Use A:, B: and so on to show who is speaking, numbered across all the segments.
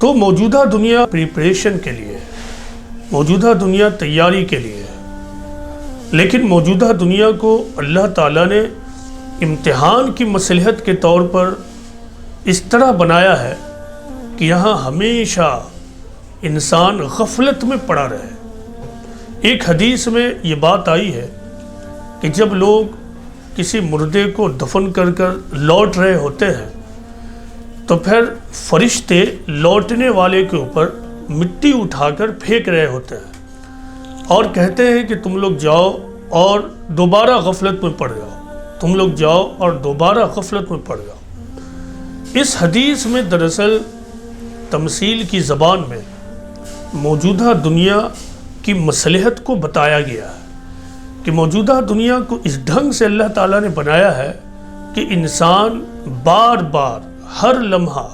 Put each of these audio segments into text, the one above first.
A: تو موجودہ دنیا پریپریشن کے لیے، موجودہ دنیا تیاری کے لیے ہے، لیکن موجودہ دنیا کو اللہ تعالیٰ نے امتحان کی مصلحت کے طور پر اس طرح بنایا ہے کہ یہاں ہمیشہ انسان غفلت میں پڑا رہے۔ ایک حدیث میں یہ بات آئی ہے کہ جب لوگ کسی مردے کو دفن کر لوٹ رہے ہوتے ہیں تو پھر فرشتے لوٹنے والے کے اوپر مٹی اٹھا کر پھینک رہے ہوتے ہیں اور کہتے ہیں کہ تم لوگ جاؤ اور دوبارہ غفلت میں پڑ جاؤ، تم لوگ جاؤ اور دوبارہ غفلت میں پڑ جاؤ۔ اس حدیث میں دراصل تمثیل کی زبان میں موجودہ دنیا کی مصلحت کو بتایا گیا ہے کہ موجودہ دنیا کو اس ڈھنگ سے اللہ تعالیٰ نے بنایا ہے کہ انسان بار بار ہر لمحہ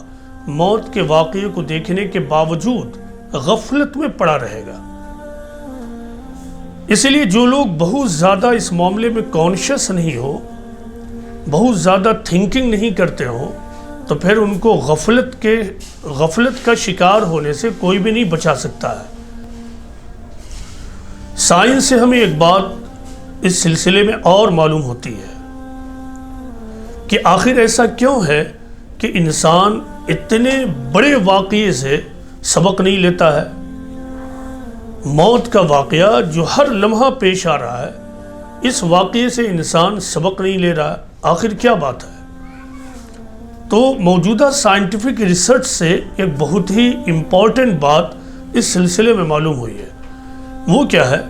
A: موت کے واقعے کو دیکھنے کے باوجود غفلت میں پڑا رہے گا۔ اس لیے جو لوگ بہت زیادہ اس معاملے میں کانشیس نہیں ہو، بہت زیادہ تھنکنگ نہیں کرتے ہوں، تو پھر ان کو غفلت کا شکار ہونے سے کوئی بھی نہیں بچا سکتا ہے۔ سائنس سے ہمیں ایک بات اس سلسلے میں اور معلوم ہوتی ہے کہ آخر ایسا کیوں ہے کہ انسان اتنے بڑے واقعے سے سبق نہیں لیتا ہے۔ موت کا واقعہ جو ہر لمحہ پیش آ رہا ہے، اس واقعے سے انسان سبق نہیں لے رہا، آخر کیا بات ہے؟ تو موجودہ سائنٹیفک ریسرچ سے ایک بہت ہی امپورٹنٹ بات اس سلسلے میں معلوم ہوئی ہے۔ وہ کیا ہے؟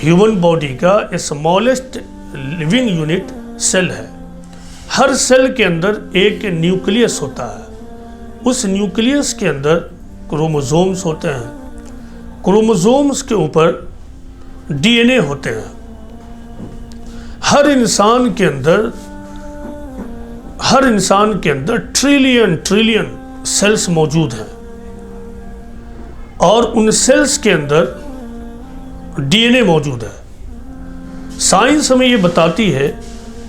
A: ہیومن باڈی کا اسمالسٹ لیونگ یونٹ سیل ہے۔ ہر سیل کے اندر ایک نیوکلیس ہوتا ہے، اس نیوکلیس کے اندر کروموزومز ہوتے ہیں، کروموزومز کے اوپر ڈی این اے ہوتے ہیں۔ ہر انسان کے اندر ٹریلین سیلز موجود ہیں، اور ان سیلز کے اندر ڈی این اے موجود ہے۔ سائنس ہمیں یہ بتاتی ہے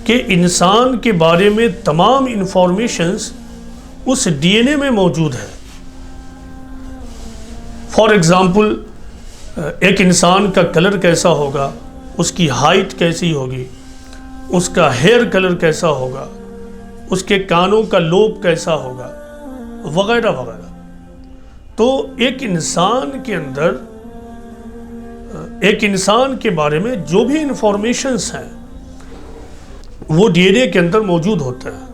A: کہ انسان کے بارے میں تمام انفارمیشنز اس ڈی این اے میں موجود ہے۔ فار ایگزامپل، ایک انسان کا کلر کیسا ہوگا، اس کی ہائٹ کیسی ہوگی، اس کا ہیئر کلر کیسا ہوگا، اس کے کانوں کا لوب کیسا ہوگا، وغیرہ وغیرہ۔ تو ایک انسان کے بارے میں جو بھی انفارمیشنز ہیں وہ ڈی این اے کے اندر موجود ہوتا ہے،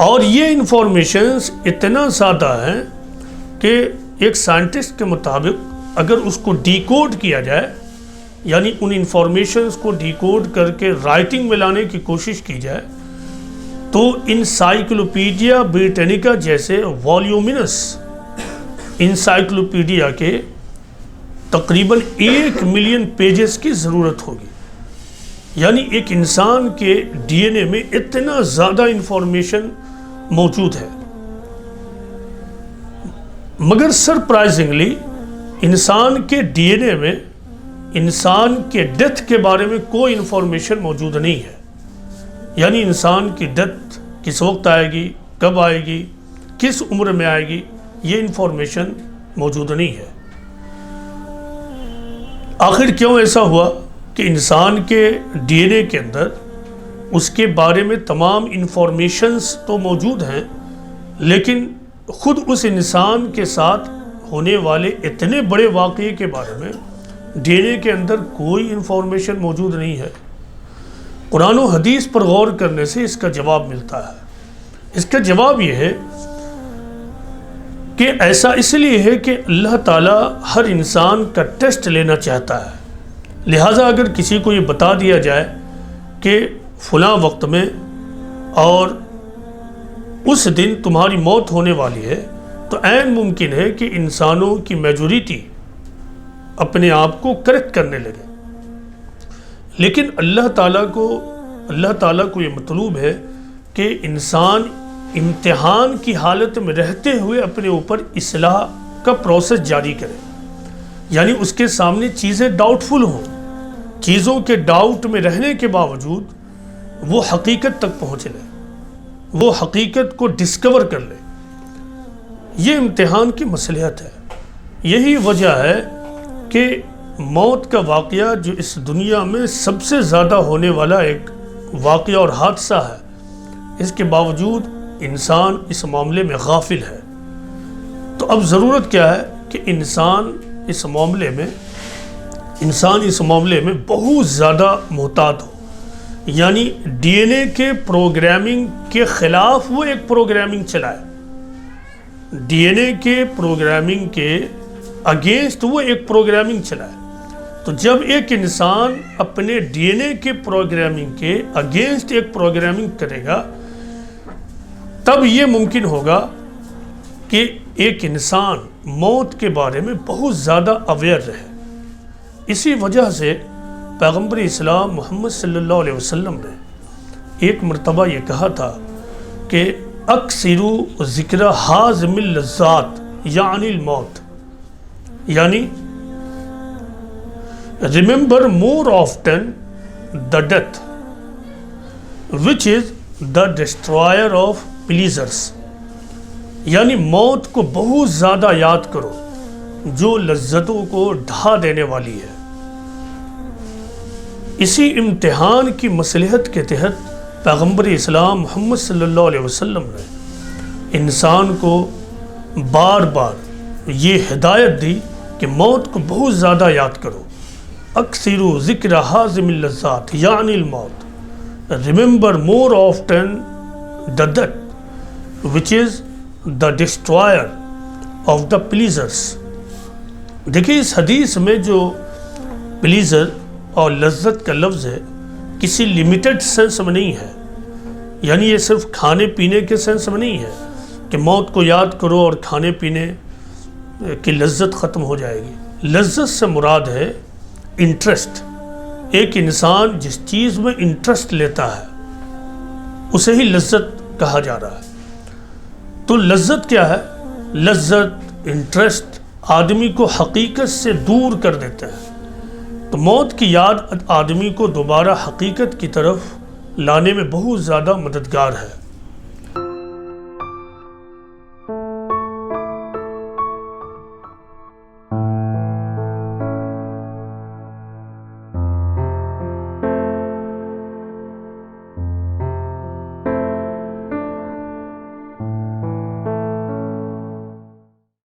A: اور یہ انفارمیشنز اتنا زیادہ ہیں کہ ایک سائنٹسٹ کے مطابق اگر اس کو ڈیکوڈ کیا جائے، یعنی ان انفارمیشنز کو ڈیکوڈ کر کے رائٹنگ میں لانے کی کوشش کی جائے، تو انسائکلوپیڈیا بریٹینیکا جیسے والیومینس انسائکلوپیڈیا کے تقریباً 1 ملین پیجز کی ضرورت ہوگی۔ یعنی ایک انسان کے ڈی این اے میں اتنا زیادہ انفارمیشن موجود ہے، مگر سرپرائزنگلی انسان کے ڈی این اے میں انسان کے ڈیتھ کے بارے میں کوئی انفارمیشن موجود نہیں ہے۔ یعنی انسان کی ڈیتھ کس وقت آئے گی، کب آئے گی، کس عمر میں آئے گی، یہ انفارمیشن موجود نہیں ہے۔ آخر کیوں ایسا ہوا کہ انسان کے ڈی این اے کے اندر اس کے بارے میں تمام انفارمیشنز تو موجود ہیں، لیکن خود اس انسان کے ساتھ ہونے والے اتنے بڑے واقعے کے بارے میں ڈی این اے کے اندر کوئی انفارمیشن موجود نہیں ہے؟ قرآن و حدیث پر غور کرنے سے اس کا جواب ملتا ہے۔ اس کا جواب یہ ہے کہ ایسا اس لیے ہے کہ اللہ تعالیٰ ہر انسان کا ٹیسٹ لینا چاہتا ہے۔ لہٰذا اگر کسی کو یہ بتا دیا جائے کہ فلاں وقت میں اور اس دن تمہاری موت ہونے والی ہے، تو عین ممکن ہے کہ انسانوں کی میجورٹی اپنے آپ کو کریکٹ کرنے لگے۔ لیکن اللہ تعالیٰ کو یہ مطلوب ہے کہ انسان امتحان کی حالت میں رہتے ہوئے اپنے اوپر اصلاح کا پروسیس جاری کرے، یعنی اس کے سامنے چیزیں ڈاؤٹ فل ہوں، چیزوں کے ڈاؤٹ میں رہنے کے باوجود وہ حقیقت تک پہنچ لے، وہ حقیقت کو ڈسکور کر لے۔ یہ امتحان کی مصلحت ہے۔ یہی وجہ ہے کہ موت کا واقعہ جو اس دنیا میں سب سے زیادہ ہونے والا ایک واقعہ اور حادثہ ہے، اس کے باوجود انسان اس معاملے میں غافل ہے۔ تو اب ضرورت کیا ہے کہ انسان اس معاملے میں بہت زیادہ محتاط ہو، یعنی ڈی این اے کے پروگرامنگ کے خلاف وہ ایک پروگرامنگ چلائے، ڈی این اے کے پروگرامنگ کے اگینسٹ وہ ایک پروگرامنگ چلائے۔ تو جب ایک انسان اپنے ڈی این اے کے پروگرامنگ کے اگینسٹ ایک پروگرامنگ کرے گا، تب یہ ممکن ہوگا کہ ایک انسان موت کے بارے میں بہت زیادہ اویئر رہے۔ اسی وجہ سے پیغمبر اسلام محمد صلی اللہ علیہ وسلم نے ایک مرتبہ یہ کہا تھا کہ اکثروا ذکر حازم اللذات یعنی الموت، یعنی remember more often the death which is the destroyer of pleasures، یعنی موت کو بہت زیادہ یاد کرو جو لذتوں کو ڈھا دینے والی ہے۔ اسی امتحان کی مصلحت کے تحت پیغمبر اسلام محمد صلی اللہ علیہ وسلم نے انسان کو بار بار یہ ہدایت دی کہ موت کو بہت زیادہ یاد کرو، اکثروا ذکر حازم اللذات یعنی الموت، remember more often the death which is the destroyer of the pleasures۔ دیکھیے اس حدیث میں جو پلیزر اور لذت کا لفظ ہے کسی لیمیٹڈ سینس میں نہیں ہے، یعنی یہ صرف کھانے پینے کے سینس میں نہیں ہے کہ موت کو یاد کرو اور کھانے پینے کی لذت ختم ہو جائے گی۔ لذت سے مراد ہے انٹرسٹ۔ ایک انسان جس چیز میں انٹرسٹ لیتا ہے اسے ہی لذت کہا جا رہا ہے۔ تو لذت کیا ہے؟ لذت، انٹرسٹ آدمی کو حقیقت سے دور کر دیتا ہے۔ تو موت کی یاد آدمی کو دوبارہ حقیقت کی طرف لانے میں بہت زیادہ مددگار ہے۔